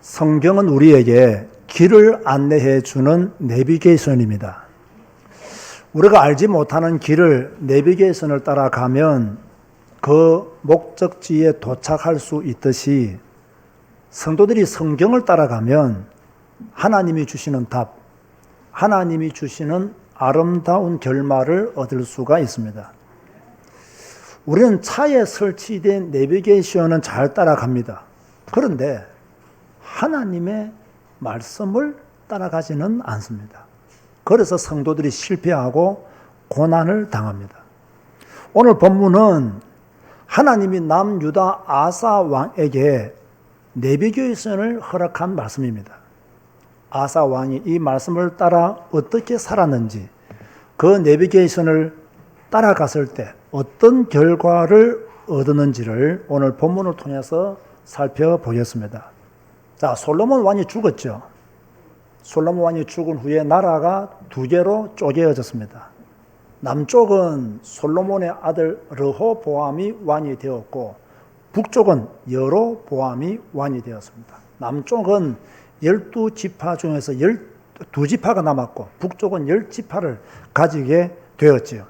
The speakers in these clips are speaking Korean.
성경은 우리에게 길을 안내해 주는 내비게이션입니다. 우리가 알지 못하는 길을 내비게이션을 따라가면 그 목적지에 도착할 수 있듯이 성도들이 성경을 따라가면 하나님이 주시는 답, 하나님이 주시는 아름다운 결말을 얻을 수가 있습니다. 우리는 차에 설치된 내비게이션은 잘 따라갑니다. 그런데 하나님의 말씀을 따라가지는 않습니다. 그래서 성도들이 실패하고 고난을 당합니다. 오늘 본문은 하나님이 남유다 아사 왕에게 내비게이션을 허락한 말씀입니다. 아사 왕이 이 말씀을 따라 어떻게 살았는지, 그 내비게이션을 따라갔을 때 어떤 결과를 얻었는지를 오늘 본문을 통해서 살펴보겠습니다. 자, 솔로몬 왕이 죽었죠. 솔로몬 왕이 죽은 후에 나라가 두 개로 쪼개어졌습니다. 남쪽은 솔로몬의 아들 르호보암이 왕이 되었고, 북쪽은 여로보암이 왕이 되었습니다. 남쪽은 12지파 중에서 12지파가 남았고, 북쪽은 10지파를 가지게 되었지요.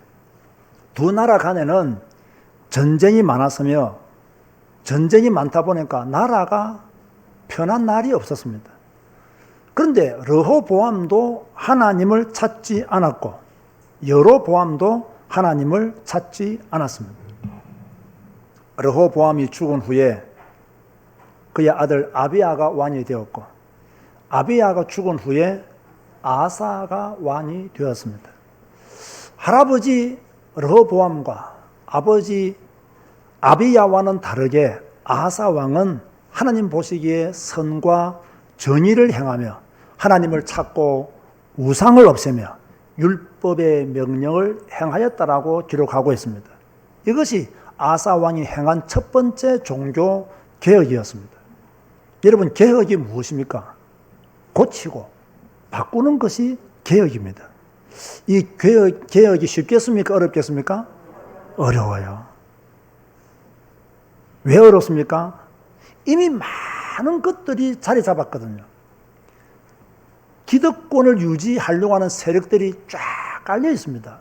두 나라 간에는 전쟁이 많았으며, 전쟁이 많다 보니까 나라가 편한 날이 없었습니다. 그런데 르호보암도 하나님을 찾지 않았고 여로보암도 하나님을 찾지 않았습니다. 르호보암이 죽은 후에 그의 아들 아비야가 왕이 되었고, 아비야가 죽은 후에 아사가 왕이 되었습니다. 할아버지 르호보암과 아버지 아비야와는 다르게 아사 왕은 하나님 보시기에 선과 정의를 행하며 하나님을 찾고 우상을 없애며 율법의 명령을 행하였다라고 기록하고 있습니다. 이것이 아사 왕이 행한 첫 번째 종교 개혁이었습니다. 여러분, 개혁이 무엇입니까? 고치고 바꾸는 것이 개혁입니다. 이 개혁이 쉽겠습니까? 어렵겠습니까? 어려워요. 왜 어렵습니까? 이미 많은 것들이 자리 잡았거든요. 기득권을 유지하려고 하는 세력들이 쫙 깔려 있습니다.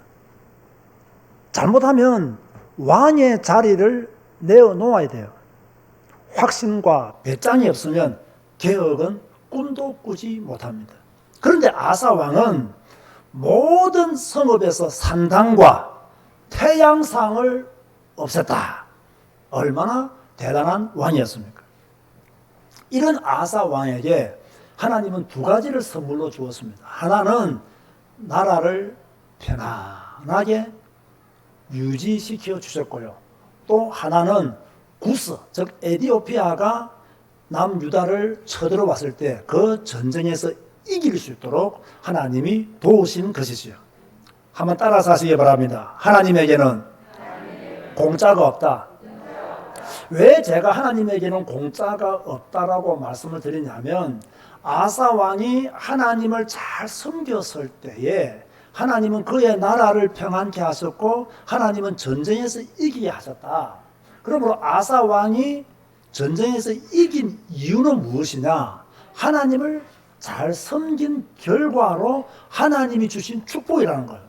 잘못하면 왕의 자리를 내어놓아야 돼요. 확신과 배짱이 없으면 개혁은 꿈도 꾸지 못합니다. 그런데 아사 왕은 모든 성읍에서 산당과 태양상을 없앴다. 얼마나 대단한 왕이었습니까? 이런 아사 왕에게 하나님은 두 가지를 선물로 주었습니다. 하나는 나라를 편안하게 유지시켜 주셨고요. 또 하나는 구스, 즉 에디오피아가 남유다를 쳐들어왔을 때 그 전쟁에서 이길 수 있도록 하나님이 도우신 것이지요. 한번 따라서 하시기 바랍니다. 하나님에게는 공짜가 없다. 왜 제가 하나님에게는 공짜가 없다라고 말씀을 드리냐면, 아사 왕이 하나님을 잘 섬겼을 때에 하나님은 그의 나라를 평안케 하셨고 하나님은 전쟁에서 이기게 하셨다. 그러므로 아사 왕이 전쟁에서 이긴 이유는 무엇이냐? 하나님을 잘 섬긴 결과로 하나님이 주신 축복이라는 거예요.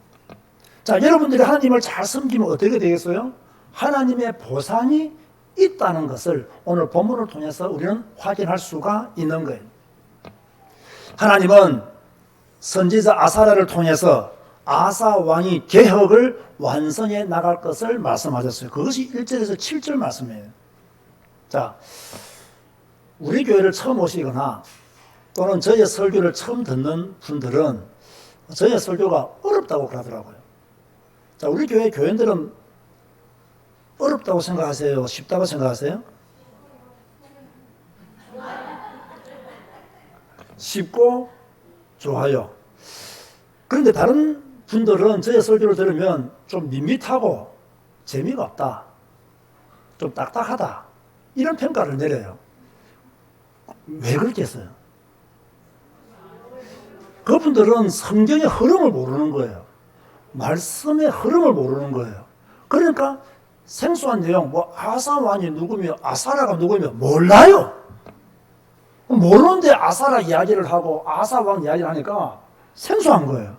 자, 여러분들이 하나님을 잘 섬기면 어떻게 되겠어요? 하나님의 보상이 있다는 것을 오늘 본문을 통해서 우리는 확인할 수가 있는 거예요. 하나님은 선지자 아사랴를 통해서 아사 왕이 개혁을 완성해 나갈 것을 말씀하셨어요. 그것이 1절에서 7절 말씀이에요. 자, 우리 교회를 처음 오시거나 또는 저의 설교를 처음 듣는 분들은 저의 설교가 어렵다고 그러더라고요. 자, 우리 교회 교인들은 어렵다고 생각하세요? 쉽다고 생각하세요? 쉽고 좋아요. 그런데 다른 분들은 저의 설교를 들으면 좀 밋밋하고 재미가 없다, 좀 딱딱하다, 이런 평가를 내려요. 왜 그렇겠어요? 그분들은 성경의 흐름을 모르는 거예요. 말씀의 흐름을 모르는 거예요. 그러니까 생소한 내용, 아사 왕이 누구며 아사라가 누구며 몰라요. 모르는데 아사라 이야기를 하고 아사 왕 이야기를 하니까 생소한 거예요.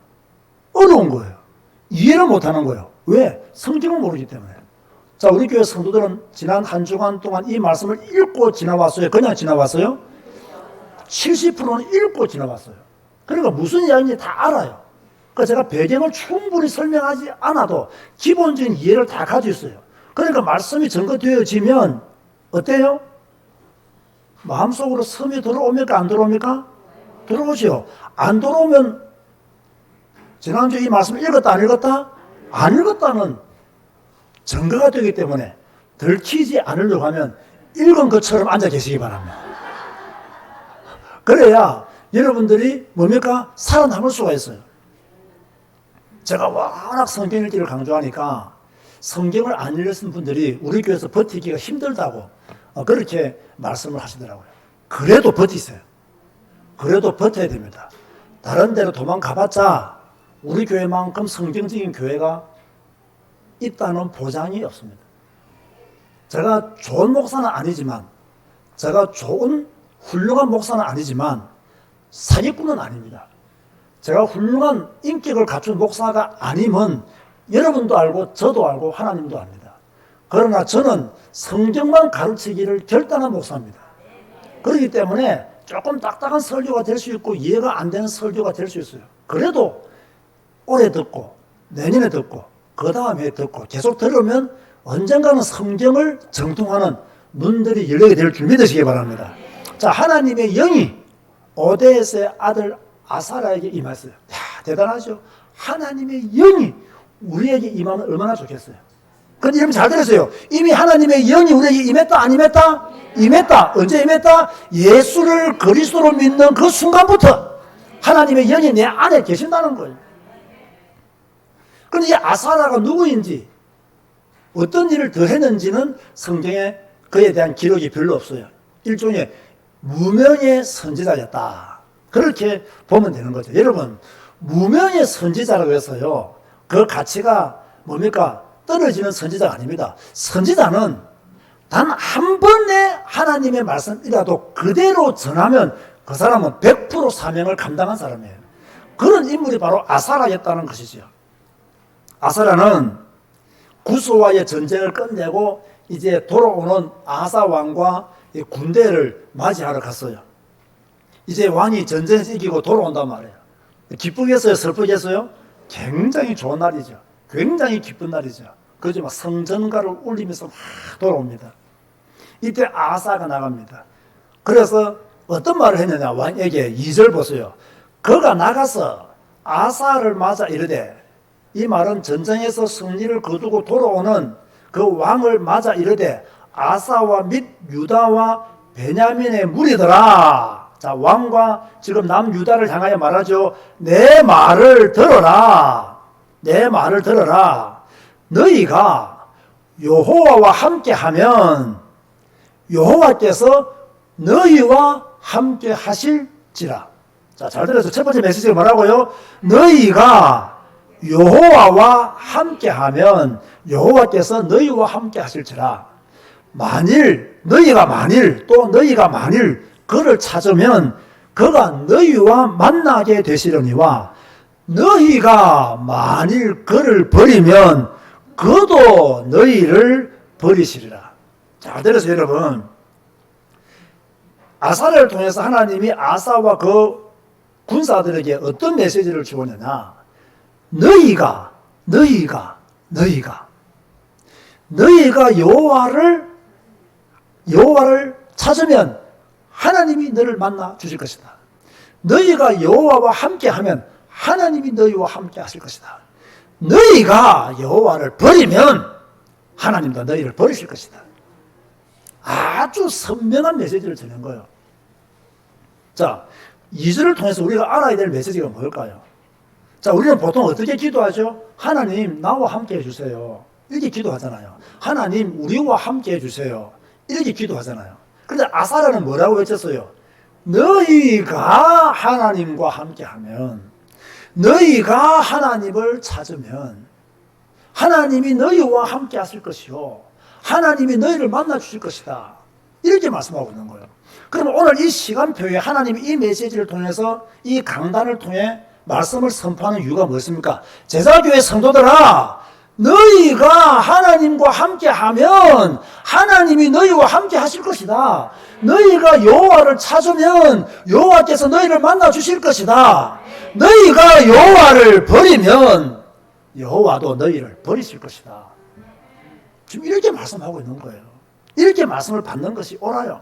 어려운 거예요. 이해를 못하는 거예요. 왜? 성경을 모르기 때문에. 자, 우리 교회 성도들은 지난 한 주간 동안 이 말씀을 읽고 지나왔어요? 그냥 지나왔어요? 70%는 읽고 지나왔어요. 그러니까 무슨 이야기인지 다 알아요. 그러니까 제가 배경을 충분히 설명하지 않아도 기본적인 이해를 다 가지고 있어요. 그러니까 말씀이 전거되어지면 어때요? 마음속으로 섬이 들어옵니까? 안 들어옵니까? 들어오죠. 안 들어오면 지난주에 이 말씀을 읽었다 안 읽었다? 안 읽었다는 증거가 되기 때문에 들키지 않으려고 하면 읽은 것처럼 앉아 계시기 바랍니다. 그래야 여러분들이 뭡니까? 살아남을 수가 있어요. 제가 워낙 성경 읽기를 강조하니까 성경을 안 읽으신 분들이 우리 교회에서 버티기가 힘들다고 그렇게 말씀을 하시더라고요. 그래도 버티세요. 그래도 버텨야 됩니다. 다른 데로 도망가봤자 우리 교회만큼 성경적인 교회가 있다는 보장이 없습니다. 제가 좋은 목사는 아니지만, 제가 좋은 훌륭한 목사는 아니지만 사기꾼은 아닙니다. 제가 훌륭한 인격을 갖춘 목사가 아니면 여러분도 알고 저도 알고 하나님도 압니다. 그러나 저는 성경만 가르치기를 결단한 목사입니다. 그렇기 때문에 조금 딱딱한 설교가 될 수 있고 이해가 안 되는 설교가 될 수 있어요. 그래도 올해 듣고 내년에 듣고 그 다음에 듣고 계속 들으면 언젠가는 성경을 정통하는 눈들이 열리게 될 줄 믿으시기 바랍니다. 자, 하나님의 영이 오데스의 아들 아사라에게 임했어요. 야, 대단하죠. 하나님의 영이 우리에게 임하면 얼마나 좋겠어요. 근데 여러분 잘 들으세요. 이미 하나님의 영이 우리에게 임했다 안 임했다? 임했다. 언제 임했다? 예수를 그리스도로 믿는 그 순간부터 하나님의 영이 내 안에 계신다는 거예요. 그런데 이 아사라가 누구인지 어떤 일을 더 했는지는 성경에 그에 대한 기록이 별로 없어요. 일종의 무명의 선지자였다. 그렇게 보면 되는 거죠. 여러분, 무명의 선지자라고 해서요, 그 가치가 뭡니까? 떨어지는 선지자가 아닙니다. 선지자는 단 한 번의 하나님의 말씀이라도 그대로 전하면 그 사람은 100% 사명을 감당한 사람이에요. 그런 인물이 바로 아사라였다는 것이죠. 아사라는 구스와의 전쟁을 끝내고 이제 돌아오는 아사 왕과 군대를 맞이하러 갔어요. 이제 왕이 전쟁에서 이기고 돌아온단 말이에요. 기쁘겠어요? 슬프겠어요? 굉장히 좋은 날이죠. 굉장히 기쁜 날이죠. 그죠? 막 성전가를 울리면서 막 돌아옵니다. 이때 아사가 나갑니다. 그래서 어떤 말을 했느냐, 왕에게 2절 보세요. 그가 나가서 아사를 맞아 이르되, 이 말은 전쟁에서 승리를 거두고 돌아오는 그 왕을 맞아 이르되 아사와 및 유다와 베냐민의 무리들아. 자, 왕과 지금 남유다를 향하여 말하죠. 내 말을 들어라. 내 말을 들어라. 너희가 여호와와 함께하면 여호와께서 너희와 함께 하실지라. 자, 잘 들어서 첫 번째 메시지가 뭐라고요? 너희가 여호와와 함께하면 여호와께서 너희와 함께 하실지라. 너희가 만일 그를 찾으면 그가 너희와 만나게 되시려니와 너희가 만일 그를 버리면 그도 너희를 버리시리라. 잘 들으세요, 여러분. 아사를 통해서 하나님이 아사와 그 군사들에게 어떤 메시지를 주었느냐. 너희가 여호와를 찾으면 하나님이 너를 만나 주실 것이다. 너희가 여호와와 함께하면 하나님이 너희와 함께 하실 것이다. 너희가 여호와를 버리면 하나님도 너희를 버리실 것이다. 아주 선명한 메시지를 전한 거예요. 자, 2절을 통해서 우리가 알아야 될 메시지가 뭘까요? 자, 우리는 보통 어떻게 기도하죠? 하나님, 나와 함께 해주세요. 이렇게 기도하잖아요. 하나님, 우리와 함께 해주세요. 이렇게 기도하잖아요. 그런데 아사라는 뭐라고 외쳤어요? 너희가 하나님과 함께하면, 너희가 하나님을 찾으면 하나님이 너희와 함께 하실 것이요, 하나님이 너희를 만나 주실 것이다. 이렇게 말씀하고 있는 거예요. 그럼 오늘 이 시간표에 하나님이 이 메시지를 통해서 이 강단을 통해 말씀을 선포하는 이유가 무엇입니까? 제자교회 성도들아, 너희가 하나님과 함께하면 하나님이 너희와 함께 하실 것이다. 너희가 여호와를 찾으면 여호와께서 너희를 만나 주실 것이다. 너희가 여호와를 버리면 여호와도 너희를 버리실 것이다. 지금 이렇게 말씀하고 있는 거예요. 이렇게 말씀을 받는 것이 옳아요.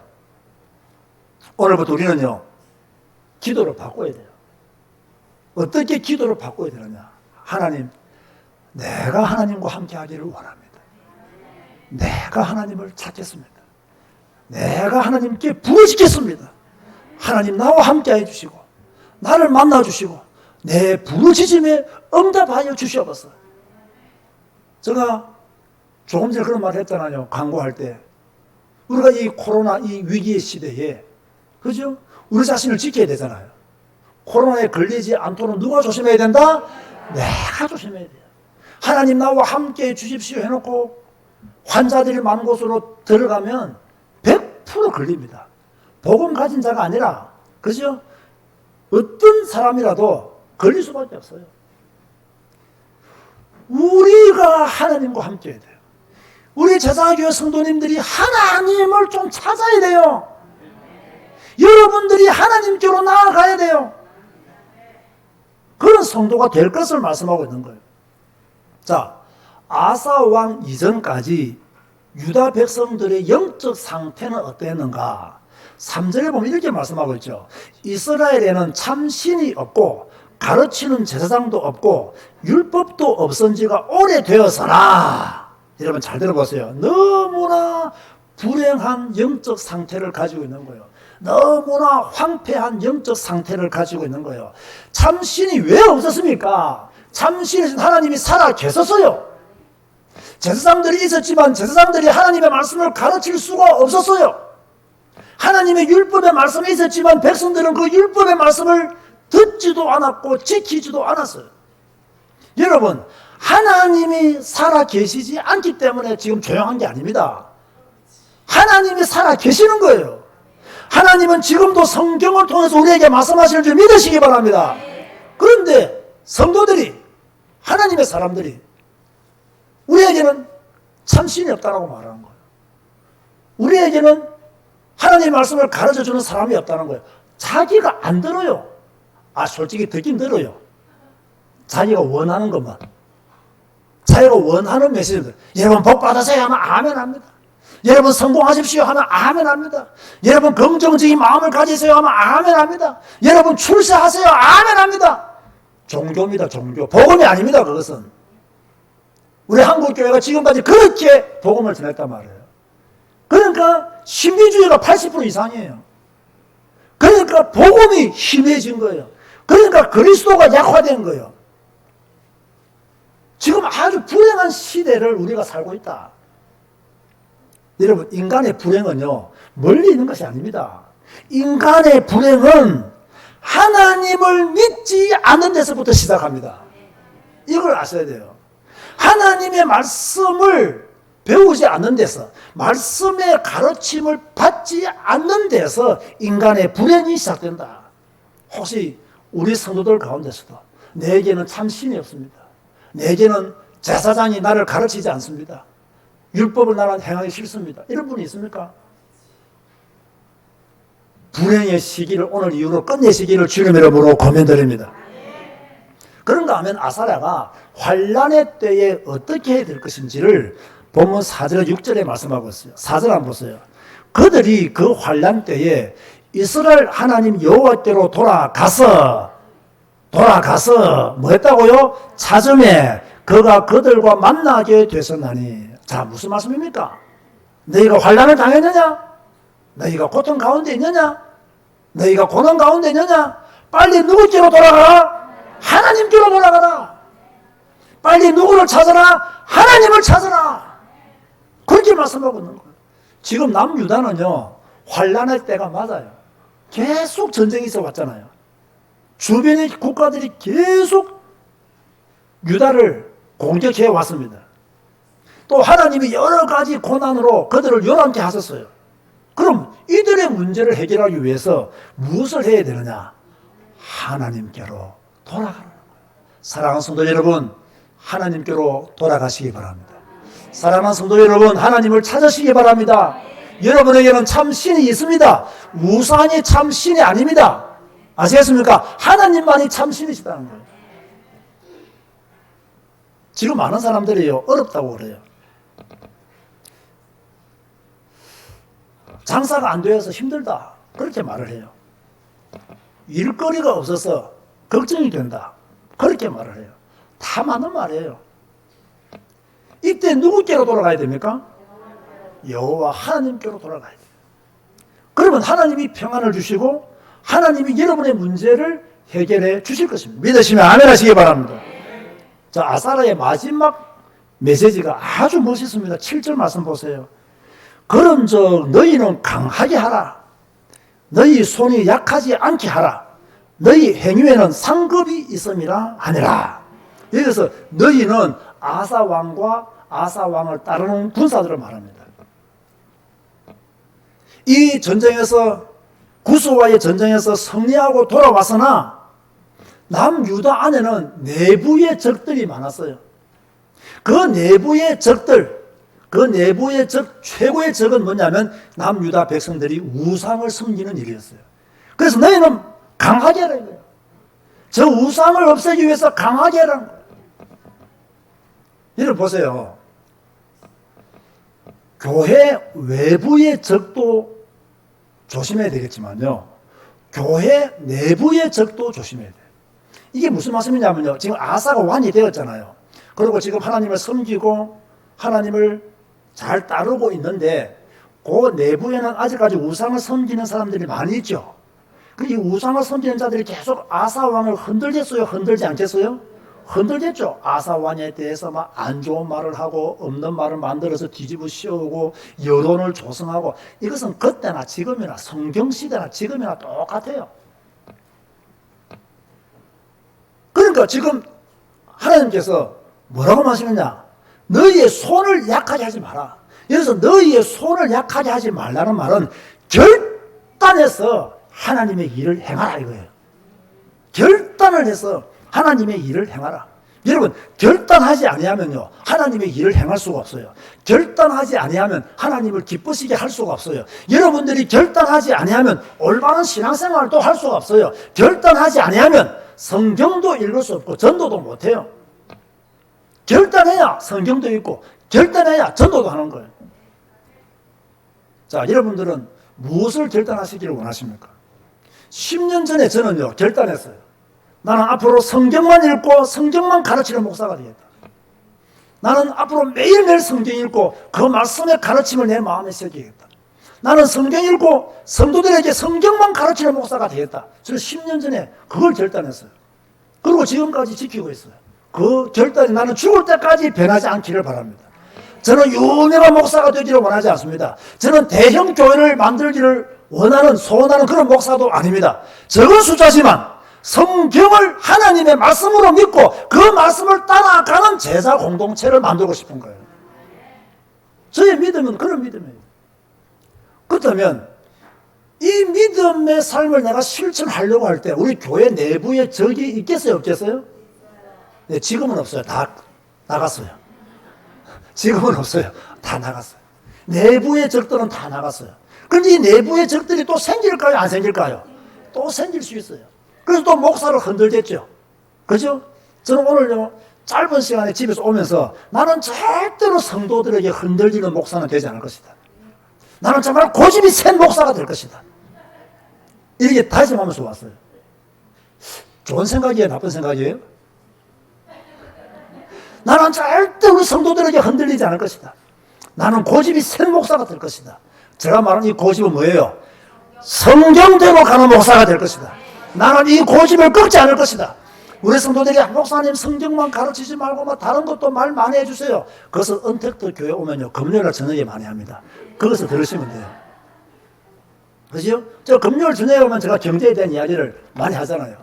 오늘부터 우리는요, 기도를 바꿔야 돼요. 어떻게 기도를 바꿔야 되느냐? 하나님, 내가 하나님과 함께 하기를 원합니다. 내가 하나님을 찾겠습니다. 내가 하나님께 부르짖겠습니다. 하나님 나와 함께 해주시고 나를 만나주시고 내 부르짖음에 응답하여 주시옵소서. 제가 조금 전에 그런 말을 했잖아요. 광고할 때. 우리가 이 코로나 이 위기의 시대에, 그죠? 우리 자신을 지켜야 되잖아요. 코로나에 걸리지 않도록 누가 조심해야 된다? 내가 조심해야 돼요. 하나님 나와 함께 해 주십시오 해놓고 환자들이 많은 곳으로 들어가면 100% 걸립니다. 복음 가진 자가 아니라, 그죠? 어떤 사람이라도 걸릴 수밖에 없어요. 우리가 하나님과 함께 해야 돼요. 우리 제자교회 성도님들이 하나님을 좀 찾아야 돼요. 여러분들이 하나님께로 나아가야 돼요. 그런 성도가 될 것을 말씀하고 있는 거예요. 자, 아사 왕 이전까지 유다 백성들의 영적 상태는 어땠는가? 3절에 보면 이렇게 말씀하고 있죠. 이스라엘에는 참신이 없고 가르치는 제사장도 없고 율법도 없은 지가 오래되어서라. 여러분 잘 들어보세요. 너무나 불행한 영적 상태를 가지고 있는 거예요. 너무나 황폐한 영적 상태를 가지고 있는 거예요. 참신이 왜 없었습니까? 참신은 하나님이 살아 계셨어요. 제사장들이 있었지만 제사장들이 하나님의 말씀을 가르칠 수가 없었어요. 하나님의 율법의 말씀이 있었지만 백성들은 그 율법의 말씀을 듣지도 않았고 지키지도 않았어요. 여러분, 하나님이 살아 계시지 않기 때문에 지금 조용한 게 아닙니다. 하나님이 살아 계시는 거예요. 하나님은 지금도 성경을 통해서 우리에게 말씀하시는 줄 믿으시기 바랍니다. 그런데 성도들이, 하나님의 사람들이 우리에게는 참신이 없다고 말하는 거예요. 우리에게는 하나님의 말씀을 가르쳐주는 사람이 없다는 거예요. 자기가 안 들어요. 솔직히 듣긴 들어요. 자기가 원하는 것만. 자기가 원하는 메시지들. 여러분 복 받으세요 하면 아멘 합니다. 여러분 성공하십시오 하면 아멘 합니다. 여러분 긍정적인 마음을 가지세요 하면 아멘 합니다. 여러분 출세하세요 아멘 합니다. 종교입니다. 종교. 복음이 아닙니다. 그것은. 우리 한국교회가 지금까지 그렇게 복음을 전했단 말이에요. 그러니까 신비주의가 80% 이상이에요. 그러니까 복음이 희미해진 거예요. 그러니까 그리스도가 약화된 거예요. 지금 아주 불행한 시대를 우리가 살고 있다. 여러분, 인간의 불행은요, 멀리 있는 것이 아닙니다. 인간의 불행은 하나님을 믿지 않는 데서부터 시작합니다. 이걸 아셔야 돼요. 하나님의 말씀을 배우지 않는 데서, 말씀의 가르침을 받지 않는 데서 인간의 불행이 시작된다. 혹시 우리 성도들 가운데서도 내게는 참신이 없습니다. 내게는 제사장이 나를 가르치지 않습니다. 율법을 나는 행하기 싫습니다. 이런 분이 있습니까? 불행의 시기를 오늘 이후로 끝내시기를 주님의 이름으로 고면드립니다. 그런가 하면 아사랴가 환난의 때에 어떻게 해야 될 것인지를 본문 4절 6절에 말씀하고 있어요. 4절 한번 보세요. 그들이 그 환난 때에 이스라엘 하나님 여호와께로 돌아가서 뭐 했다고요? 찾음에 그가 그들과 만나게 되었나니. 자, 무슨 말씀입니까? 너희가 환난을 당했느냐? 너희가 고통 가운데 있느냐? 너희가 고난 가운데 있느냐? 빨리 누구께로 돌아가라? 하나님께로 돌아가라. 빨리 누구를 찾아라? 하나님을 찾아라. 그렇게 말씀하고 있는 거예요. 지금 남유다는요, 환난의 때가 맞아요. 계속 전쟁이 있어 왔잖아요. 주변의 국가들이 계속 유다를 공격해 왔습니다. 또 하나님이 여러 가지 고난으로 그들을 요란케 하셨어요. 그럼 이들의 문제를 해결하기 위해서 무엇을 해야 되느냐? 하나님께로 돌아가는 거예요. 사랑하는 성도 여러분, 하나님께로 돌아가시기 바랍니다. 사랑하는 성도 여러분, 하나님을 찾으시기 바랍니다. 여러분에게는 참 신이 있습니다. 우상이 참 신이 아닙니다. 아시겠습니까? 하나님만이 참 신이시다는 거예요. 지금 많은 사람들이요, 어렵다고 그래요. 장사가 안 되어서 힘들다, 그렇게 말을 해요. 일거리가 없어서 걱정이 된다, 그렇게 말을 해요. 다 맞는 말이에요. 이때 누구께로 돌아가야 됩니까? 여호와 하나님께로 돌아가야 돼요. 그러면 하나님이 평안을 주시고 하나님이 여러분의 문제를 해결해 주실 것입니다. 믿으시면 아멘 하시기 바랍니다. 자, 아사라의 마지막 메시지가 아주 멋있습니다. 7절 말씀 보세요. 그런즉 너희는 강하게 하라. 너희 손이 약하지 않게 하라. 너희 행위에는 상급이 있음이라 하니라. 여기서 너희는 아사 왕과 아사 왕을 따르는 군사들을 말합니다. 이 전쟁에서, 구스와의 전쟁에서 승리하고 돌아왔으나 남유다 안에는 내부의 적들이 많았어요. 그 내부의 적들, 그 내부의 적, 최고의 적은 뭐냐면 남유다 백성들이 우상을 섬기는 일이었어요. 그래서 너희는 강하게 하라 이거예요. 저 우상을 없애기 위해서 강하게 하라는 거예요. 여러분 보세요. 교회 외부의 적도 조심해야 되겠지만요, 교회 내부의 적도 조심해야 돼요. 이게 무슨 말씀이냐면요, 지금 아사가 왕이 되었잖아요. 그리고 지금 하나님을 섬기고 하나님을 잘 따르고 있는데 그 내부에는 아직까지 우상을 섬기는 사람들이 많이 있죠. 이 우상을 섬기는 자들이 계속 아사 왕을 흔들겠어요? 흔들지 않겠어요? 흔들겠죠. 아사 왕에 대해서 막 안 좋은 말을 하고 없는 말을 만들어서 뒤집어 씌우고 여론을 조성하고, 이것은 그때나 지금이나 성경시대나 지금이나 똑같아요. 그러니까 지금 하나님께서 뭐라고 말씀하시느냐? 너희의 손을 약하게 하지 마라. 여기서 너희의 손을 약하게 하지 말라는 말은 결단해서 하나님의 일을 행하라 이거예요. 결단을 해서 하나님의 일을 행하라. 여러분, 결단하지 아니하면요, 하나님의 일을 행할 수가 없어요. 결단하지 아니하면 하나님을 기쁘시게 할 수가 없어요. 여러분들이 결단하지 아니하면 올바른 신앙생활도 할 수가 없어요. 결단하지 아니하면 성경도 읽을 수 없고 전도도 못해요. 결단해야 성경도 읽고 결단해야 전도도 하는 거예요. 자, 여러분들은 무엇을 결단하시기를 원하십니까? 10년 전에 저는요, 결단했어요. 나는 앞으로 성경만 읽고 성경만 가르치는 목사가 되겠다. 나는 앞으로 매일매일 성경 읽고 그 말씀의 가르침을 내 마음에 새기겠다. 나는 성경 읽고 성도들에게 성경만 가르치는 목사가 되겠다. 저는 10년 전에 그걸 결단했어요. 그리고 지금까지 지키고 있어요. 그 결단이 나는 죽을 때까지 변하지 않기를 바랍니다. 저는 유명한 목사가 되기를 원하지 않습니다. 저는 대형 교회를 만들기를 원하는, 소원하는 그런 목사도 아닙니다. 적은 숫자지만 성경을 하나님의 말씀으로 믿고 그 말씀을 따라가는 제자 공동체를 만들고 싶은 거예요. 저의 믿음은 그런 믿음이에요. 그렇다면 이 믿음의 삶을 내가 실천하려고 할 때 우리 교회 내부에 적이 있겠어요, 없겠어요? 네, 지금은 없어요. 다 나갔어요. 지금은 없어요. 다 나갔어요. 내부의 적들은 다 나갔어요. 그런데 이 내부의 적들이 또 생길까요, 안 생길까요? 또 생길 수 있어요. 그래서 또 목사를 흔들겠죠. 그죠? 저는 오늘요, 짧은 시간에 집에서 오면서 나는 절대로 성도들에게 흔들리는 목사는 되지 않을 것이다. 나는 정말 고집이 센 목사가 될 것이다. 이렇게 다짐하면서 왔어요. 좋은 생각이에요, 나쁜 생각이에요? 나는 절대 우리 성도들에게 흔들리지 않을 것이다. 나는 고집이 센 목사가 될 것이다. 제가 말하는 이 고집은 뭐예요? 성경대로 가는 목사가 될 것이다. 나는 이 고집을 꺾지 않을 것이다. 우리 성도들이 목사님 성경만 가르치지 말고 막 다른 것도 말 많이 해주세요. 그것을 언택트 교회 오면요, 금요일 저녁에 많이 합니다. 그것을 들으시면 돼요. 그죠? 저 금요일 저녁에 오면 제가 경제에 대한 이야기를 많이 하잖아요.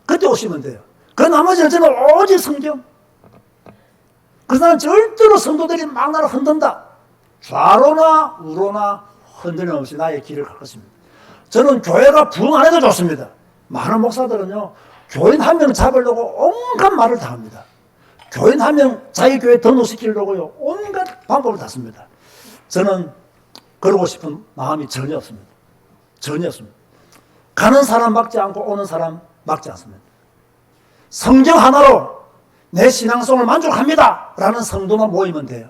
그때 오시면 돼요. 그 나머지는 저는 오직 성경. 그래서 나는 절대로 성도들이 막 나를 흔든다, 좌로나 우로나 흔들림 없이 나의 길을 갈 것입니다. 저는 교회가 부흥 안 해도 좋습니다. 많은 목사들은요, 교인 한 명 잡으려고 온갖 말을 다 합니다. 교인 한 명 자기 교회 등록시키려고요, 온갖 방법을 다 씁니다. 저는 그러고 싶은 마음이 전혀 없습니다. 전혀 없습니다. 가는 사람 막지 않고 오는 사람 막지 않습니다. 성경 하나로 내 신앙성을 만족합니다 라는 성도만 모이면 돼요.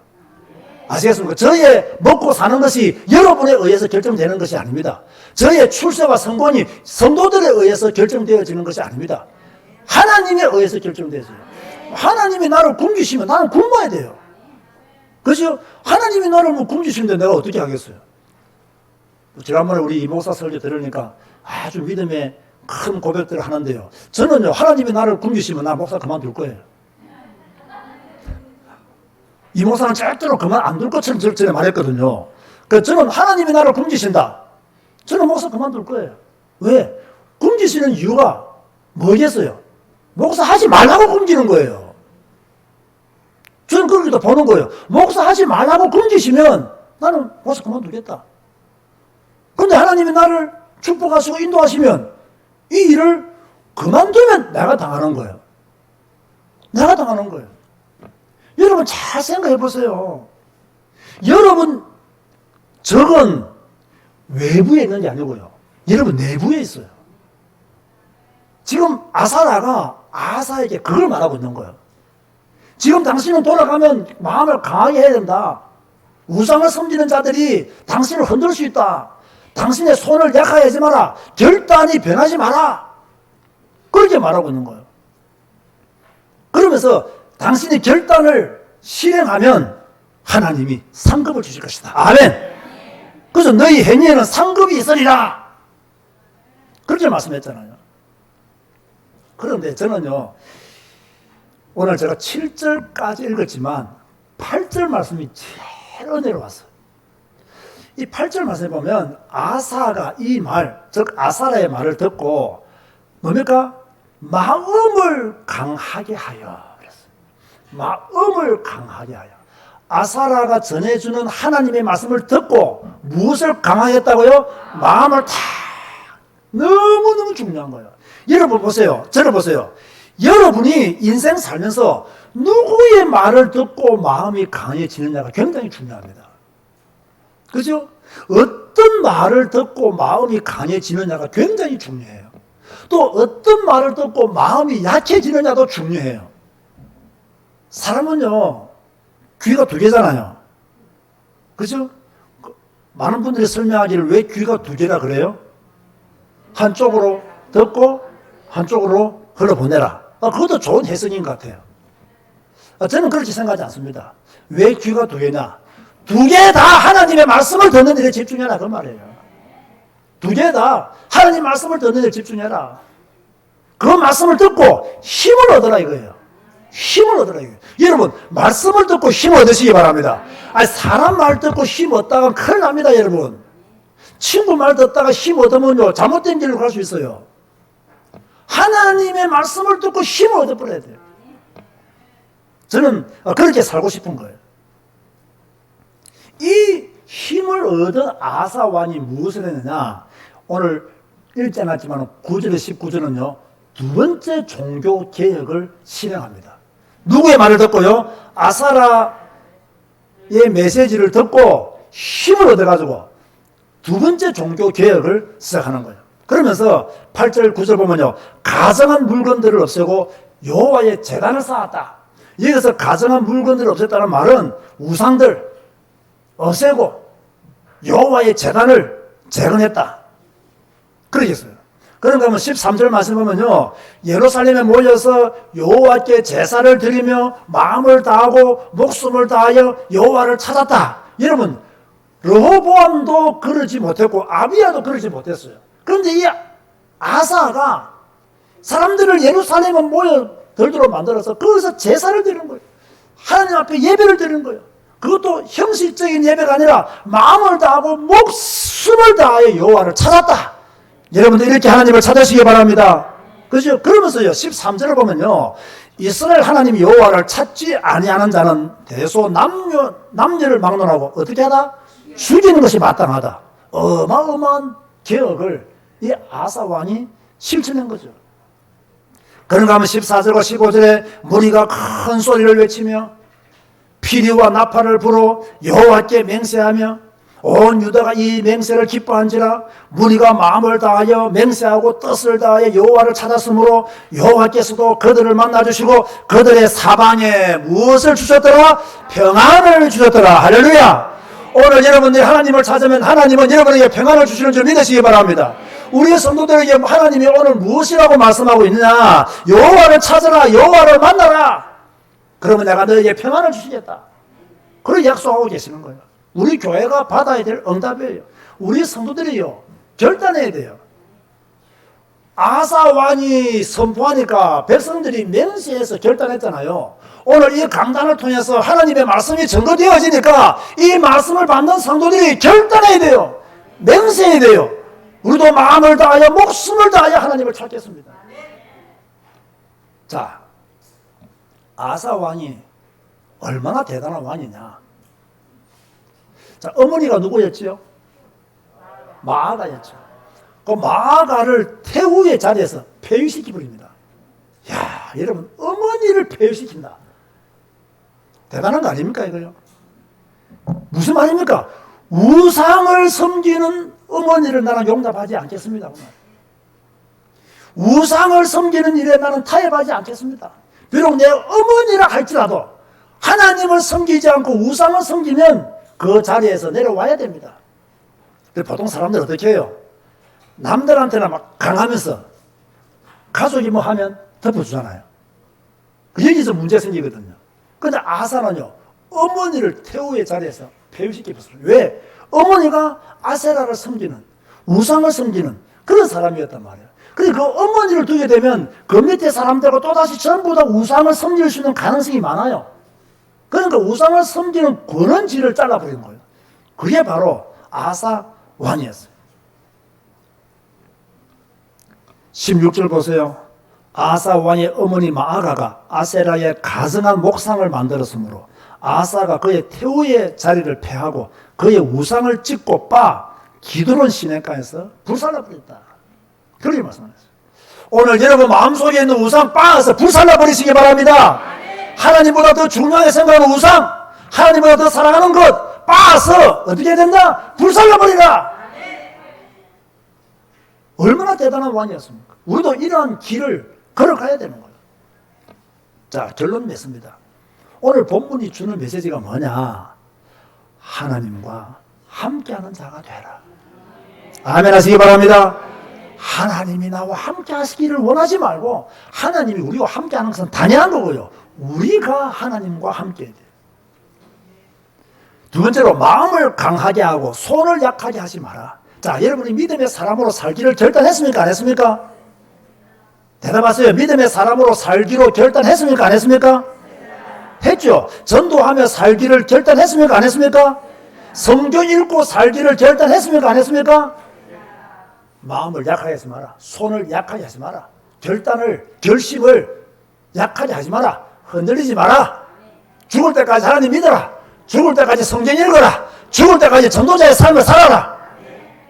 아시겠습니까? 저의 먹고 사는 것이 여러분에 의해서 결정되는 것이 아닙니다. 저의 출세와 성공이 성도들에 의해서 결정되어지는 것이 아닙니다. 하나님에 의해서 결정되어져요. 하나님이 나를 굶기시면 나는 굶어야 돼요. 그렇죠? 하나님이 나를 뭐 굶기시는데 내가 어떻게 하겠어요? 지난번에 우리 이 목사 설교 들으니까 아주 믿음의 큰 고백들을 하는데요. 저는요, 하나님이 나를 굶기시면 나 목사 그만둘 거예요. 이 목사는 절대로 그만 안 둘 것처럼 전에 말했거든요. 그래서 저는 하나님이 나를 굶기신다. 저는 목사 그만둘 거예요. 왜? 굶기시는 이유가 뭐겠어요? 목사 하지 말라고 굶기는 거예요. 저는 그렇게도 보는 거예요. 목사 하지 말라고 굶기시면 나는 목사 그만두겠다. 그런데 하나님이 나를 축복하시고 인도하시면 이 일을 그만두면 내가 당하는 거예요. 내가 당하는 거예요. 여러분 잘 생각해 보세요. 여러분 적은 외부에 있는 게 아니고요. 여러분 내부에 있어요. 지금 아사라가 아사에게 그걸 말하고 있는 거예요. 지금 당신은 돌아가면 마음을 강하게 해야 된다. 우상을 섬기는 자들이 당신을 흔들 수 있다. 당신의 손을 약하게 하지 마라. 결단이 변하지 마라. 그렇게 말하고 있는 거예요. 그러면서 당신이 결단을 실행하면 하나님이 상급을 주실 것이다. 아멘. 그래서 너희 행위에는 상급이 있으리라. 그렇게 말씀했잖아요. 그런데 저는요, 오늘 제가 7절까지 읽었지만 8절 말씀이 제일 은혜로 왔어요. 이 8절 말씀에 보면 아사가 이 말, 즉 아사라의 말을 듣고 뭡니까? 마음을 강하게 하여. 마음을 강하게 하여. 아사라가 전해주는 하나님의 말씀을 듣고 무엇을 강하게 했다고요? 마음을 다. 너무너무 중요한 거예요. 여러분 보세요. 저를 보세요. 여러분이 인생 살면서 누구의 말을 듣고 마음이 강해지느냐가 굉장히 중요합니다. 그죠? 어떤 말을 듣고 마음이 강해지느냐가 굉장히 중요해요. 또 어떤 말을 듣고 마음이 약해지느냐도 중요해요. 사람은요, 귀가 두 개잖아요. 그죠? 많은 분들이 설명하기를 왜 귀가 두 개라 그래요? 한쪽으로 듣고 한쪽으로 흘러보내라. 그것도 좋은 해석인 것 같아요. 저는 그렇게 생각하지 않습니다. 왜 귀가 두 개냐? 두 개 다 하나님의 말씀을 듣는 일에 집중해라 그 말이에요. 두 개 다 하나님 말씀을 듣는 일에 집중해라. 그 말씀을 듣고 힘을 얻어라 이거예요. 힘을 얻으라 이거예요. 여러분 말씀을 듣고 힘 얻으시기 바랍니다. 아니, 사람 말 듣고 힘 얻다가 큰일 납니다. 여러분 친구 말 듣다가 힘 얻으면요 잘못된 길로 갈 수 있어요. 하나님의 말씀을 듣고 힘을 얻어버려야 돼요. 저는 그렇게 살고 싶은 거예요. 이 힘을 얻은 아사 왕이 무엇을 했느냐, 오늘 읽지 않았지만 9절에 19절은요 두 번째 종교 개혁을 실행합니다. 누구의 말을 듣고요? 아사라의 메시지를 듣고 힘을 얻어가지고 두 번째 종교 개혁을 시작하는 거예요. 그러면서 8절 9절 보면요 가정한 물건들을 없애고 여호와의 제단을 쌓았다. 여기서 가정한 물건들을 없앴다는 말은 우상들 없애고 여호와의 제단을 재건했다. 그러겠어요. 그런가 하면 13절 말씀 보면요 예루살렘에 모여서 여호와께 제사를 드리며 마음을 다하고 목숨을 다하여 여호와를 찾았다. 여러분 르호보암도 그러지 못했고 아비야도 그러지 못했어요. 그런데 이 아사가 사람들을 예루살렘에 모여들도록 만들어서 거기서 제사를 드리는 거예요. 하나님 앞에 예배를 드리는 거예요. 그것도 형식적인 예배가 아니라 마음을 다하고 목숨을 다하여 여호와를 찾았다. 여러분들 이렇게 하나님을 찾으시기 바랍니다. 그죠? 그러면서요 13절을 보면요 이스라엘 하나님 여호와를 찾지 아니하는 자는 대소 남녀를 막론하고 어떻게 하다? 죽이는 것이 마땅하다. 어마어마한 개혁을 이 아사 왕이 실천한 거죠. 그런가 하면 14절과 15절에 무리가 큰 소리를 외치며 피리와 나팔을 불어 여호와께 맹세하며 온 유다가 이 맹세를 기뻐한지라 무리가 마음을 다하여 맹세하고 뜻을 다하여 여호와를 찾았으므로 여호와께서도 그들을 만나주시고 그들의 사방에 무엇을 주셨더라? 평안을 주셨더라. 할렐루야. 오늘 여러분들이 하나님을 찾으면 하나님은 여러분에게 평안을 주시는 줄 믿으시기 바랍니다. 우리 성도들에게 하나님이 오늘 무엇이라고 말씀하고 있느냐? 여호와를 찾아라. 여호와를 만나라. 그러면 내가 너에게 평안을 주시겠다. 그렇게 약속하고 계시는 거예요. 우리 교회가 받아야 될 응답이에요. 우리 성도들이요, 결단해야 돼요. 아사 왕이 선포하니까 백성들이 맹세해서 결단했잖아요. 오늘 이 강단을 통해서 하나님의 말씀이 증거되어지니까 이 말씀을 받는 성도들이 결단해야 돼요. 맹세해야 돼요. 우리도 마음을 다하여 목숨을 다하여 하나님을 찾겠습니다. 자, 아사 왕이 얼마나 대단한 왕이냐. 자, 어머니가 누구였지요? 마아가였죠. 그 마아가를 태후의 자리에서 폐위시키 버립니다. 야, 여러분, 어머니를 폐위시킨다. 대단한 거 아닙니까, 이거요? 무슨 말입니까? 우상을 섬기는 어머니를 나는 용납하지 않겠습니다. 우상을 섬기는 일에 나는 타협하지 않겠습니다. 비록 내 어머니라 할지라도 하나님을 섬기지 않고 우상을 섬기면 그 자리에서 내려와야 됩니다. 보통 사람들 어떻게 해요? 남들한테나 막 강하면서 가족이 뭐 하면 덮어주잖아요. 여기서 문제 생기거든요. 근데 아사는요, 어머니를 태우의 자리에서 폐위시켰어요. 왜? 어머니가 아세라를 섬기는, 우상을 섬기는 그런 사람이었단 말이에요. 그래서 그 어머니를 두게 되면 그 밑에 사람들과 또다시 전부 다 우상을 섬길 수 있는 가능성이 많아요. 그러니까 우상을 섬기는 권한지를 잘라버린 거예요. 그게 바로 아사 왕이었어요. 16절 보세요. 아사 왕의 어머니 마아가가 아세라의 가증한 목상을 만들었으므로 아사가 그의 태우의 자리를 폐하고 그의 우상을 찍고 빠 기드론 시내가에서 불살라버렸다. 그렇게 말씀하셨어요. 오늘 여러분 마음속에 있는 우상 빠서 불살라버리시기 바랍니다. 하나님보다 더 중요하게 생각하는 우상, 하나님보다 더 사랑하는 것 빠서 어떻게 해야 된다? 불살라버리라. 얼마나 대단한 왕이었습니까? 우리도 이러한 길을 걸어가야 되는 거예요. 자, 결론 맺습니다. 오늘 본문이 주는 메시지가 뭐냐? 하나님과 함께하는 자가 되라. 아멘 하시기 바랍니다. 하나님이 나와 함께 하시기를 원하지 말고 하나님이 우리와 함께하는 것은 당연한 거고요. 우리가 하나님과 함께 해야 돼요. 두 번째로 마음을 강하게 하고 손을 약하게 하지 마라. 자, 여러분이 믿음의 사람으로 살기를 결단했습니까? 안 했습니까? 대답하세요. 믿음의 사람으로 살기로 결단했습니까? 안 했습니까? 했죠. 전도하며 살기를 결단했습니까? 안 했습니까? 성경 읽고 살기를 결단했습니까? 안 했습니까? 마음을 약하게 하지 마라. 손을 약하게 하지 마라. 결심을 약하게 하지 마라. 흔들리지 마라. 죽을 때까지 하나님 믿어라. 죽을 때까지 성경 읽어라. 죽을 때까지 전도자의 삶을 살아라.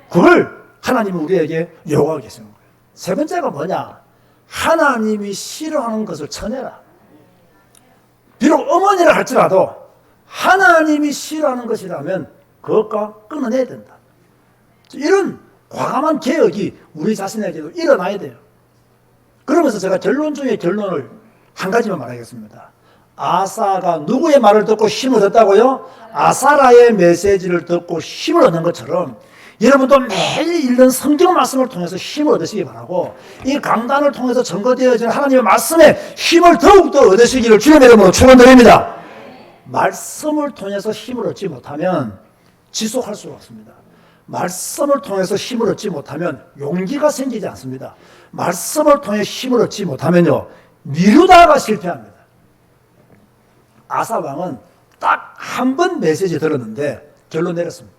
그걸 하나님은 우리에게 요구하고 계시는 거예요. 세 번째가 뭐냐? 하나님이 싫어하는 것을 쳐내라. 비록 어머니라 할지라도 하나님이 싫어하는 것이라면 그것과 끊어내야 된다. 이런 과감한 개혁이 우리 자신에게도 일어나야 돼요. 그러면서 제가 결론 중에 결론을 한 가지만 말하겠습니다. 아사가 누구의 말을 듣고 힘을 얻었다고요? 아사라의 메시지를 듣고 힘을 얻는 것처럼 여러분도 매일 읽는 성경 말씀을 통해서 힘을 얻으시기 바라고 이 강단을 통해서 증거되어지는 하나님의 말씀에 힘을 더욱더 얻으시기를 주님의 이름으로 축원드립니다. 말씀을 통해서 힘을 얻지 못하면 지속할 수가 없습니다. 말씀을 통해서 힘을 얻지 못하면 용기가 생기지 않습니다. 말씀을 통해 힘을 얻지 못하면요 미루다가 실패합니다. 아사 왕은 딱 한 번 메시지 들었는데 결론 내렸습니다.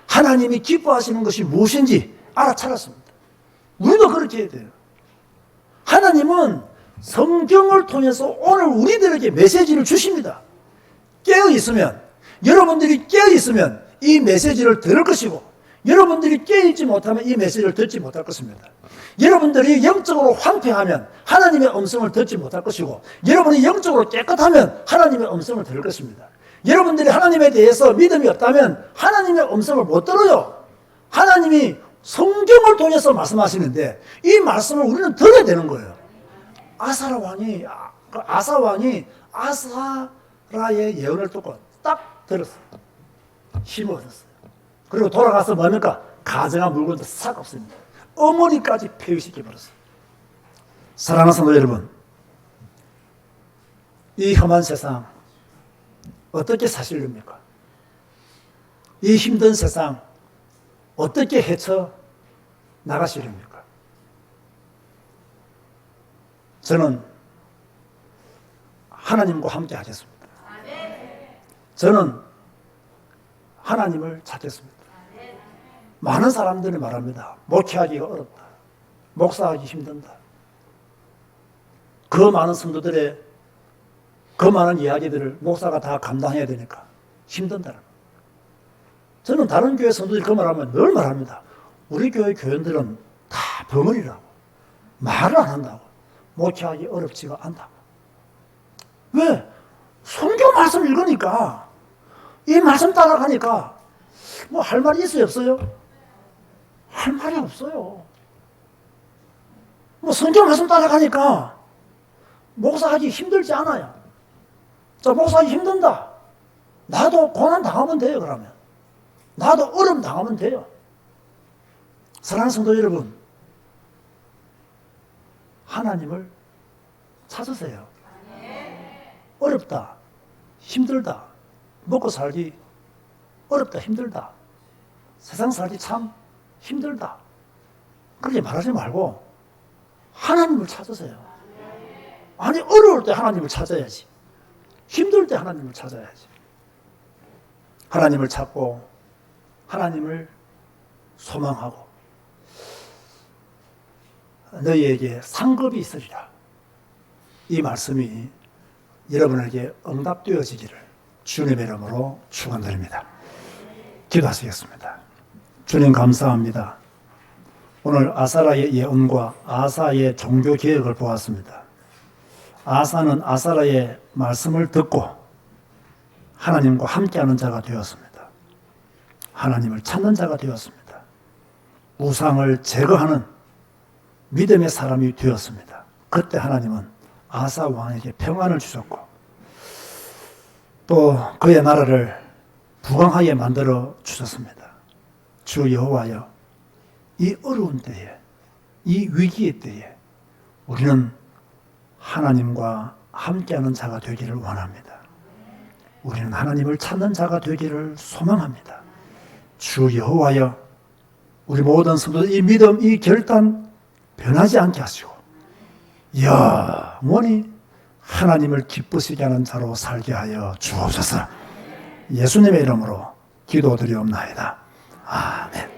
하나님이 기뻐하시는 것이 무엇인지 알아차렸습니다. 우리도 그렇게 해야 돼요. 하나님은 성경을 통해서 오늘 우리들에게 메시지를 주십니다. 깨어있으면, 여러분들이 깨어있으면 이 메시지를 들을 것이고 여러분들이 깨있지 못하면 이 메시지를 듣지 못할 것입니다. 여러분들이 영적으로 황폐하면 하나님의 음성을 듣지 못할 것이고, 여러분이 영적으로 깨끗하면 하나님의 음성을 들을 것입니다. 여러분들이 하나님에 대해서 믿음이 없다면 하나님의 음성을 못 들어요. 하나님이 성경을 통해서 말씀하시는데 이 말씀을 우리는 들어야 되는 거예요. 아사 왕이 아사라의 예언을 듣고 딱 들었어요. 힘을 얻었어요. 그리고 돌아가서 뭡니까? 가정한 물건도 싹 없습니다. 어머니까지 폐위시켜버렸어요. 사랑하는 성도 여러분, 이 험한 세상 어떻게 사시렵니까? 이 힘든 세상 어떻게 헤쳐 나가시렵니까? 저는 하나님과 함께 하겠습니다. 저는 하나님을 찾겠습니다. 많은 사람들이 말합니다. 목회하기가 어렵다. 목사하기 힘든다. 그 많은 성도들의 그 많은 이야기들을 목사가 다 감당해야 되니까 힘든다. 저는 다른 교회 성도들이 그 말하면 늘 말합니다. 우리 교회 교인들은 다 벙어리라고. 말을 안 한다고. 목회하기 어렵지가 않다고. 왜? 성경 말씀 읽으니까, 이 말씀 따라가니까 뭐 할 말이 있어요, 없어요? 할 말이 없어요. 뭐 성경 말씀 따라가니까 목사하기 힘들지 않아요. 자, 목사하기 힘든다. 나도 고난 당하면 돼요, 그러면. 나도 어려움 당하면 돼요. 사랑하는 성도 여러분, 하나님을 찾으세요. 어렵다, 힘들다, 먹고 살기 어렵다, 힘들다, 세상 살기 참 힘들다, 그렇게 말하지 말고 하나님을 찾으세요. 아니, 어려울 때 하나님을 찾아야지. 힘들 때 하나님을 찾아야지. 하나님을 찾고 하나님을 소망하고 너희에게 상급이 있으리라. 이 말씀이 여러분에게 응답되어지기를 주님의 이름으로 축원드립니다. 기도하시겠습니다. 주님 감사합니다. 오늘 아사라의 예언과 아사의 종교개혁을 보았습니다. 아사는 아사라의 말씀을 듣고 하나님과 함께하는 자가 되었습니다. 하나님을 찾는 자가 되었습니다. 우상을 제거하는 믿음의 사람이 되었습니다. 그때 하나님은 아사 왕에게 평안을 주셨고 또 그의 나라를 부강하게 만들어 주셨습니다. 주 여호와여, 이 어려운 때에, 이 위기의 때에 우리는 하나님과 함께하는 자가 되기를 원합니다. 우리는 하나님을 찾는 자가 되기를 소망합니다. 주 여호와여, 우리 모든 성도들 이 믿음, 이 결단 변하지 않게 하시고 영원히 하나님을 기쁘시게 하는 자로 살게 하여 주옵소서. 예수님의 이름으로 기도드리옵나이다. 아멘.